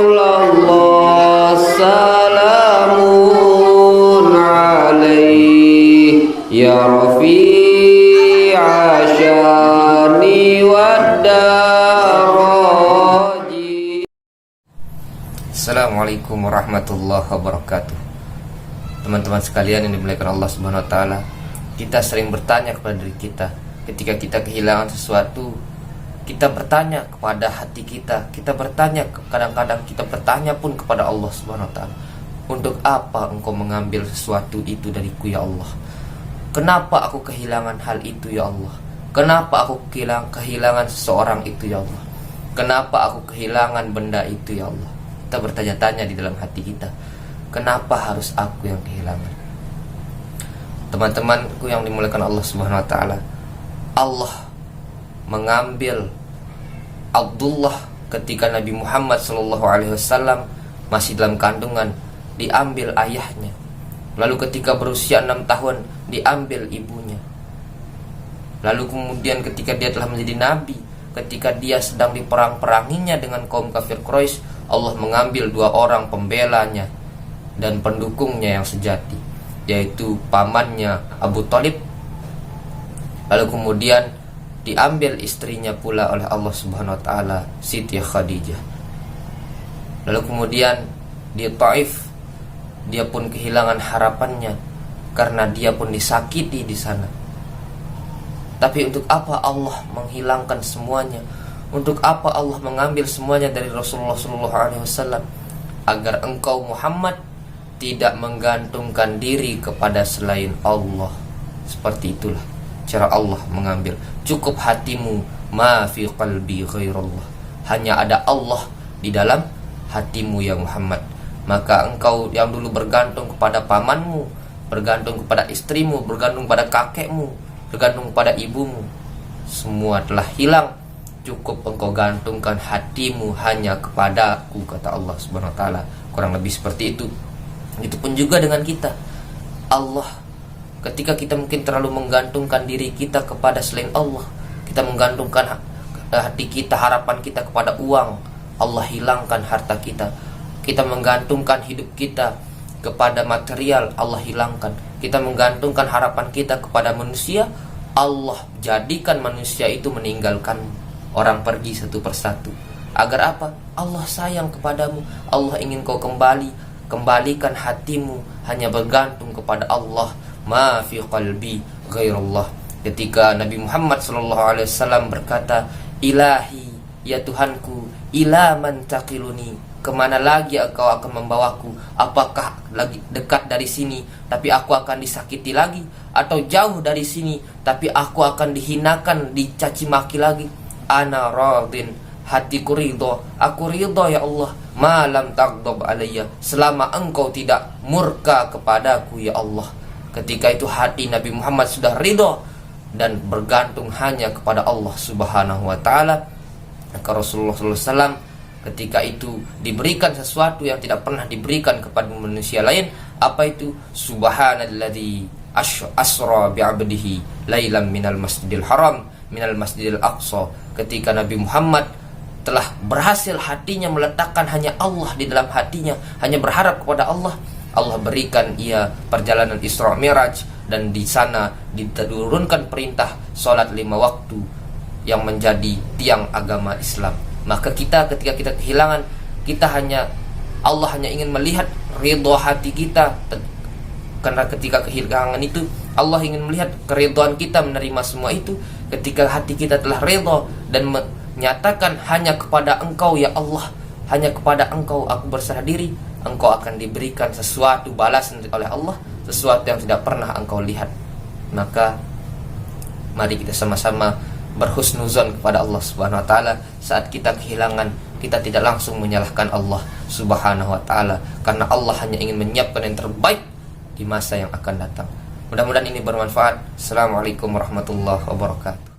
Rasulallah salamun alaih ya rafi'a syani waddaraji. Assalamualaikum warahmatullahi wabarakatuh. Teman-teman sekalian yang dimuliakan Allah Subhanahu wa taala, kita sering bertanya kepada diri kita ketika kita kehilangan sesuatu. Kita bertanya kepada hati kita, kita bertanya, kadang-kadang kita bertanya pun kepada Allah Subhanahu wa taala, untuk apa engkau mengambil sesuatu itu dariku ya Allah? Kenapa aku kehilangan hal itu ya Allah? Kenapa aku kehilangan seseorang itu ya Allah? Kenapa aku kehilangan benda itu ya Allah? Kita bertanya-tanya di dalam hati kita, kenapa harus aku yang kehilangan? Teman-temanku yang dimuliakan Allah Subhanahu wa taala, Allah mengambil Abdullah ketika Nabi Muhammad SAW masih dalam kandungan, diambil ayahnya. Lalu ketika berusia 6 tahun diambil ibunya. Lalu kemudian ketika dia telah menjadi nabi, ketika dia sedang diperang-peranginya dengan kaum kafir Quraisy, Allah mengambil 2 orang pembelanya dan pendukungnya yang sejati, yaitu pamannya Abu Thalib. Lalu kemudian diambil istrinya pula oleh Allah Subhanahu wa taala, Siti Khadijah. Lalu kemudian di Taif dia pun kehilangan harapannya karena dia pun disakiti di sana. Tapi untuk apa Allah menghilangkan semuanya? Untuk apa Allah mengambil semuanya dari Rasulullah SAW? Agar engkau Muhammad tidak menggantungkan diri kepada selain Allah. Seperti itulah cara Allah mengambil. Cukup hatimu, ma fi qalbi ghairullah. Hanya ada Allah di dalam hatimu ya Muhammad. Maka engkau yang dulu bergantung kepada pamanmu, bergantung kepada istrimu, bergantung pada kakekmu, bergantung pada ibumu, semua telah hilang. Cukup engkau gantungkan hatimu hanya kepadaku, kata Allah Subhanahu wa taala. Kurang lebih seperti itu. Itu pun juga dengan kita. Allah, ketika kita mungkin terlalu menggantungkan diri kita kepada selain Allah, kita menggantungkan hati kita, harapan kita kepada uang, Allah hilangkan harta kita. Kita menggantungkan hidup kita kepada material, Allah hilangkan. Kita menggantungkan harapan kita kepada manusia, Allah jadikan manusia itu meninggalkan orang, pergi satu persatu. Agar apa? Allah sayang kepadamu, Allah ingin kau kembalikan hatimu hanya bergantung kepada Allah. Ma fi qalbi ghairullah. Ketika Nabi Muhammad SAW berkata, Ilahi, ya Tuhanku, ila man taqiluni, kemana lagi engkau akan membawaku? Apakah lagi dekat dari sini tapi aku akan disakiti lagi, atau jauh dari sini tapi aku akan dihinakan, dicaci maki lagi? Ana radin, hatiku ridho, aku ridho ya Allah, malam taghdab alayya, selama engkau tidak murka kepadaku ya Allah. Ketika itu hati Nabi Muhammad sudah ridho dan bergantung hanya kepada Allah Subhanahu wa taala. Maka Rasulullah SAW ketika itu diberikan sesuatu yang tidak pernah diberikan kepada manusia lain. Apa itu? Subhanalladzi asra bi'abdihi lailan minal masjidil haram minal masjidil aqsa. Ketika Nabi Muhammad telah berhasil hatinya meletakkan hanya Allah di dalam hatinya, hanya berharap kepada Allah, Allah berikan ia perjalanan Isra Mi'raj, dan di sana diturunkan perintah salat 5 waktu yang menjadi tiang agama Islam. Maka kita ketika kita kehilangan, Allah hanya ingin melihat ridha hati kita. Karena ketika kehilangan itu, Allah ingin melihat keridhaan kita menerima semua itu. Ketika hati kita telah ridha dan menyatakan hanya kepada Engkau ya Allah, hanya kepada Engkau aku berserah diri, engkau akan diberikan sesuatu balasan oleh Allah, sesuatu yang tidak pernah engkau lihat. Maka mari kita sama-sama berhusnuzon kepada Allah Subhanahu wa taala. Saat kita kehilangan, kita tidak langsung menyalahkan Allah Subhanahu wa taala, karena Allah hanya ingin menyiapkan yang terbaik di masa yang akan datang. Mudah-mudahan ini bermanfaat. Assalamualaikum warahmatullahi wabarakatuh.